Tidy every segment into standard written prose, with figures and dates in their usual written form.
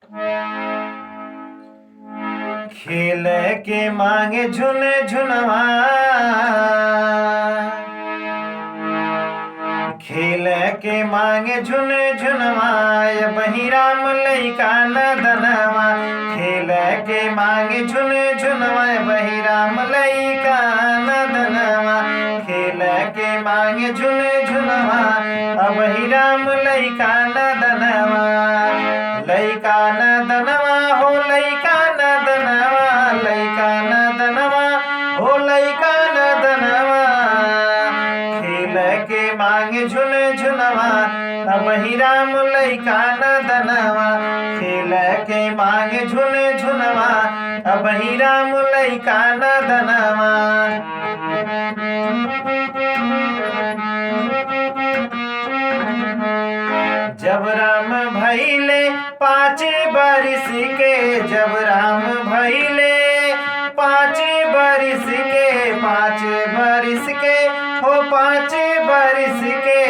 खेल के मांगे झुन झुनवा, खेल के मांगे झुन झुनवा, बही राम लइका नदनवा। खेल के मांगे झुन झुनवा, बही राम लइका नदनवा। खेल के मांगे झुन झुनवा, बही राम लइका नदनवा। लइका नदनवा हो लइका नदनवा, लइका नदनवा हो लइका नदनवा। खेल के मांगे झुन झुनवा, बही राम लइका नदनवा। खेल के मांगे झुन झुनवा, बही राम लइका नदनवा। जब राम भइले 5 बरिस के, जब राम भइले 5 बरिस के, 5 बरिस के हो 5 बरिस के।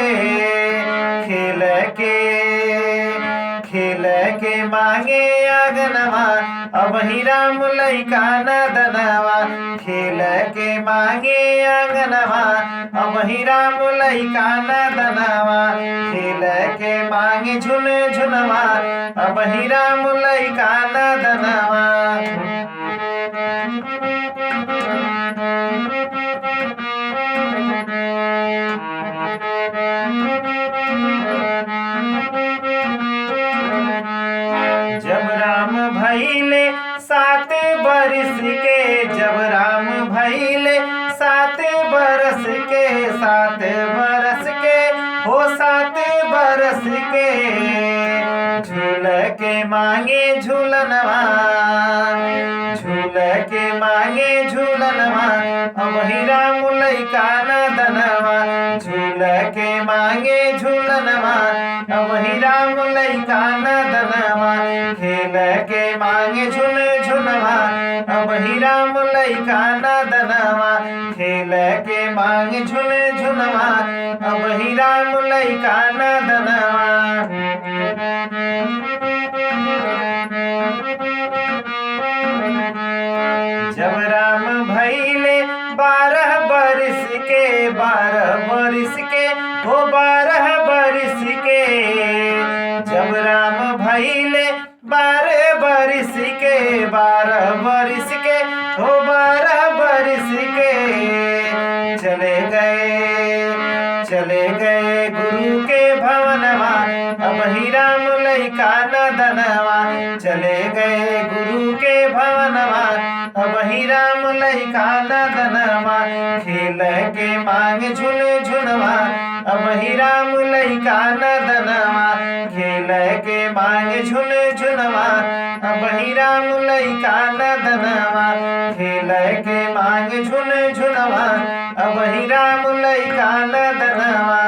खेल के मांगे आंगनवा, बही राम लइका नदनवा। खेल के मांगे आंगनवा, बही राम लइका नदनवा। खेल के मांगे झुन झुनवा, बही राम लइका नदनवा। जब राम भइले 7 बरिस के, जब राम भइले 7 बरस के, 7 बरस के हो 7 बरस के। झूल के मांगे झूलनवा, झूल के मांगे झूलनवा, बही राम लइका नदनवा। झूल के मांगे झूलनवा, बही राम लइका नदनवा। खेल के मांगे झुन झुनवा, बही राम लइका नदनवा। खेल के मांगे झुन झुनवा, बही राम लइका नदनवा। जब राम भइले 12 बरिस के, 12 बरिस के हो 12 बरिस के। जब राम भइले 12 बरिस के, 12 बरिस के हो 12 बरिस के। चले गए गुरु के भवनवा, बही राम लइका नदनवा। चले गए गुरु के भवनवा, बही राम लइका नदनवा। खेल के मांगे झुन झुनवा, बही राम लइका नदनवा। खेल के मांगे झुन झुनवा, बही राम लइका नदनवा। खेल के मांगे झुन झुनवा, बही राम लइका नदनवा।